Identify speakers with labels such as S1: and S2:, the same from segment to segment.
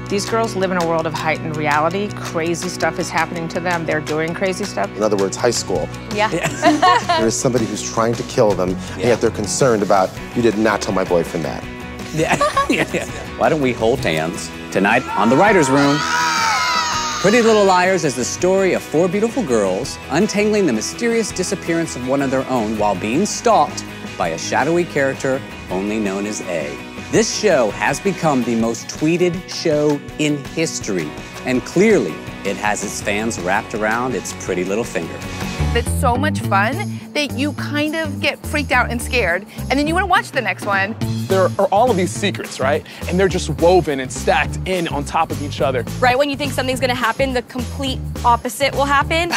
S1: These girls live in a world of heightened reality. Crazy stuff is happening to them. They're doing crazy stuff.
S2: In other words, high school.
S3: Yeah.
S2: There is somebody who's trying to kill them, and yet they're concerned about, you did not tell my boyfriend that.
S4: Yeah. Why don't we hold hands tonight on The Writer's Room? Pretty Little Liars is the story of four beautiful girls untangling the mysterious disappearance of one of their own while being stalked by a shadowy character only known as A. This show has become the most tweeted show in history, and clearly it has its fans wrapped around its pretty little finger.
S5: It's so much fun that you kind of get freaked out and scared, and then you want to watch the next one.
S6: There are all of these secrets, right? And they're just woven and stacked in on top of each other.
S3: Right when you think something's gonna happen, the complete opposite will happen.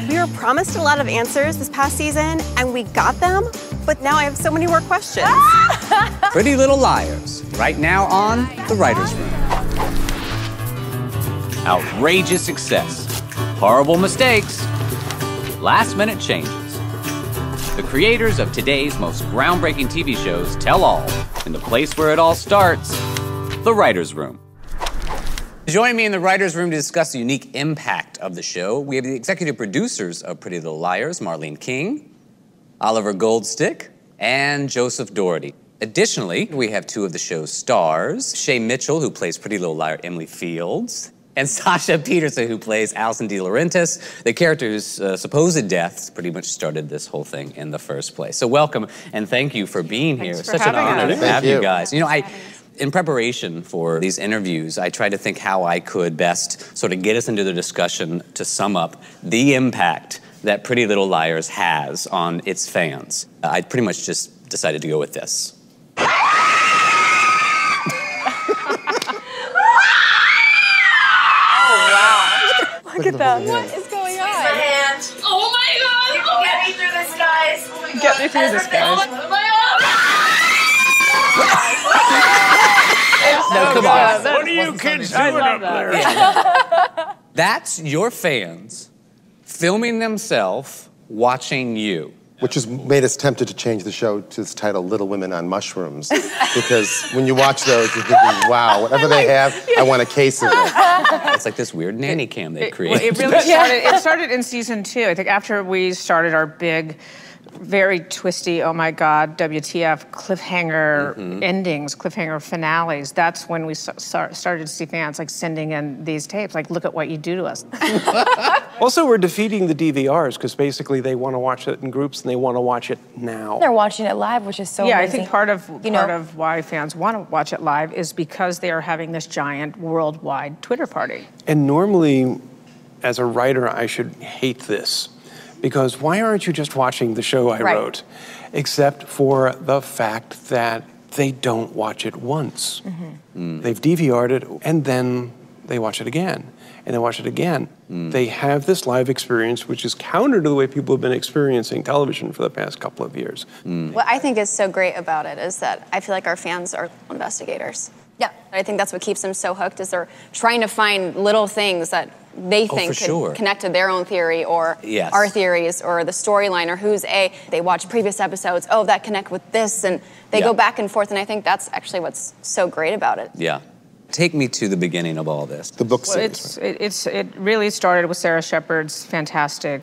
S7: We were promised a lot of answers this past season, and we got them, but now I have so many more questions.
S4: Pretty Little Liars, right now on The Writer's Room. Outrageous success, horrible mistakes, last-minute changes. The creators of today's most groundbreaking TV shows tell all in the place where it all starts, The Writer's Room. Joining me in The Writer's Room to discuss the unique impact of the show, we have the executive producers of Pretty Little Liars, Marlene King, Oliver Goldstick, and Joseph Doherty. Additionally, we have two of the show's stars, Shay Mitchell, who plays Pretty Little Liar Emily Fields, and Sasha Peterson, who plays Alison De Laurentiis, the character whose supposed death pretty much started this whole thing in the first place. So welcome, and thank you for being here.
S1: Thanks for
S4: Such an
S1: having
S4: honor
S1: us.
S4: to have you guys. You know, in preparation for these interviews, I tried to think how I could best sort of get us into the discussion to sum up the impact that Pretty Little Liars has on its fans. I pretty much just decided to go with this.
S7: Look at that.
S3: What is going on?
S8: My hand. Oh my God! People get me through this, guys. Oh my God.
S1: Get me through this, guys.
S4: No, come on.
S6: What are you kids doing up there?
S4: That's your fans filming themselves watching you.
S2: Which has made us tempted to change the show to its title, Little Women on Mushrooms. Because when you watch those, you're thinking, wow, whatever they have, I want a case of it.
S4: It's like this weird nanny cam they created.
S1: It really started, it started in season 2. I think after we started our big, very twisty, oh my God, WTF, cliffhanger endings, cliffhanger finales, that's when we started to see fans like sending in these tapes, like, look at what you do to us.
S9: Also, we're defeating the DVRs because basically they want to watch it in groups and they want to watch it now.
S3: They're watching it live, which is so amazing.
S1: I think part of why fans want to watch it live is because they are having this giant worldwide Twitter party.
S9: And normally, as a writer, I should hate this. Because why aren't you just watching the show I wrote? Except for the fact that they don't watch it once. They've DVR'd it, and then they watch it again, and they watch it again. They have this live experience, which is counter to the way people have been experiencing television for the past couple of years.
S7: What I think is so great about it is that I feel like our fans are investigators. Yeah. I think that's what keeps them so hooked, is they're trying to find little things that they think could connect to their own theory or our theories or the storyline or who's A. They watch previous episodes, oh, that connect with this, and they go back and forth, and I think that's actually what's so great about it.
S4: Yeah. Take me to the beginning of all this.
S2: The book series.
S1: It really started with Sarah Shepard's fantastic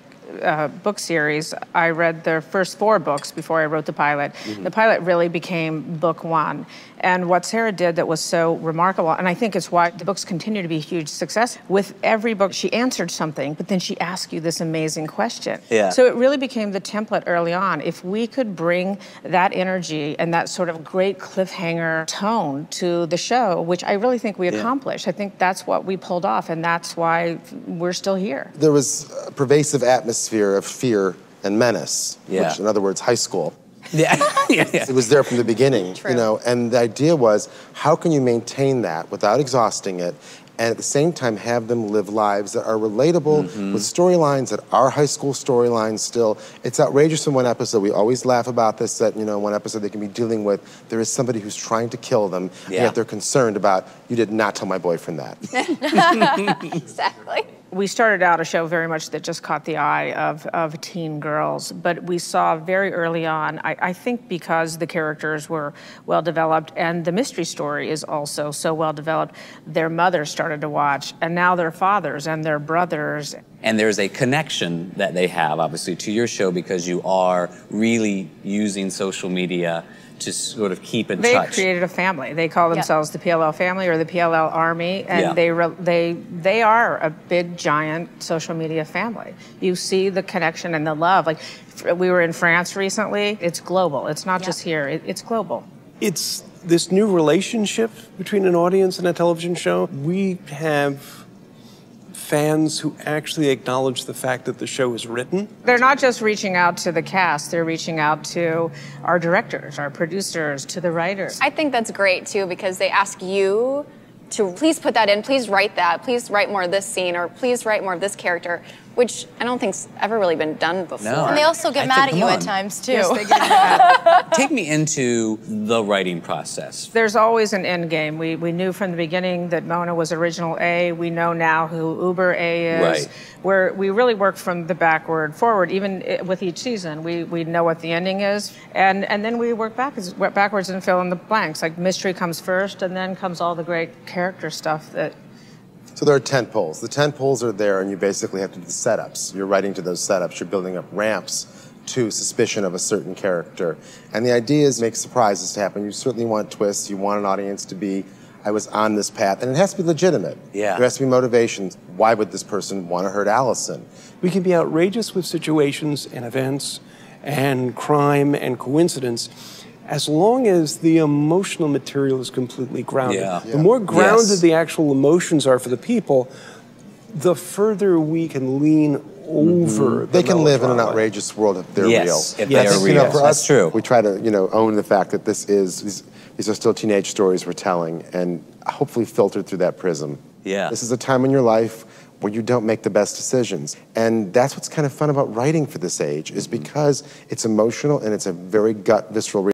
S1: book series. I read the first 4 books before I wrote the pilot. The pilot really became book 1. And what Sarah did that was so remarkable, and I think it's why the books continue to be a huge success, with every book she answered something, but then she asked you this amazing question. So it really became the template early on. If we could bring that energy and that sort of great cliffhanger tone to the show, which I really think we accomplished, I think that's what we pulled off, and that's why we're still here.
S2: There was a pervasive atmosphere of fear and menace, which, in other words, high school. It was there from the beginning, you know, and the idea was, how can you maintain that without exhausting it and at the same time have them live lives that are relatable with storylines that are high school storylines still. It's outrageous in one episode. We always laugh about this, that, you know, one episode they can be dealing with, there is somebody who's trying to kill them, and yet they're concerned about, you did not tell my boyfriend that.
S7: Exactly.
S1: We started out a show very much that just caught the eye of teen girls, but we saw very early on, I think because the characters were well developed and the mystery story is also so well developed, their mothers started to watch, and now their fathers and their brothers.
S4: And there's a connection that they have, obviously, to your show because you are really using social media to sort of keep in touch.
S1: They created a family. They call themselves the PLL family or the PLL Army, and they are a big, giant social media family. You see the connection and the love. Like, we were in France recently. It's global. It's not just here. It's global.
S9: It's this new relationship between an audience and a television show. We have fans who actually acknowledge the fact that the show is written.
S1: They're not just reaching out to the cast, they're reaching out to our directors, our producers, to the writers.
S7: I think that's great too, because they ask you to please put that in, please write that, please write more of this scene, or please write more of this character, which I don't think's ever really been done before.
S4: No.
S10: And they also get mad at you at times too.
S1: Yes, they get mad.
S4: Take me into the writing process.
S1: There's always an end game. We knew from the beginning that Mona was original A. We know now who Uber A is.
S4: Right.
S1: Where we really work from the backward forward, even with each season. We know what the ending is, and then we work backwards and fill in the blanks. Like mystery comes first, and then comes all the great character stuff that.
S2: So there are tent poles. The tent poles are there, and you basically have to do the setups. You're writing to those setups. You're building up ramps to suspicion of a certain character. And the idea is make surprises to happen. You certainly want twists. You want an audience to be, I was on this path. And it has to be legitimate.
S4: Yeah.
S2: There has to be motivations. Why would this person want to hurt Allison?
S9: We can be outrageous with situations and events and crime and coincidence as long as the emotional material is completely grounded. The more grounded the actual emotions are for the people, the further we can lean over.
S2: They can live in an outrageous world if they're real.
S4: If they are real.
S2: You know, for
S4: That's
S2: us,
S4: true.
S2: We try to, you know, own the fact that these are still teenage stories we're telling, and hopefully filtered through that prism.
S4: Yeah.
S2: This is a time in your life where you don't make the best decisions. And that's what's kind of fun about writing for this age, is because it's emotional and it's a very gut, visceral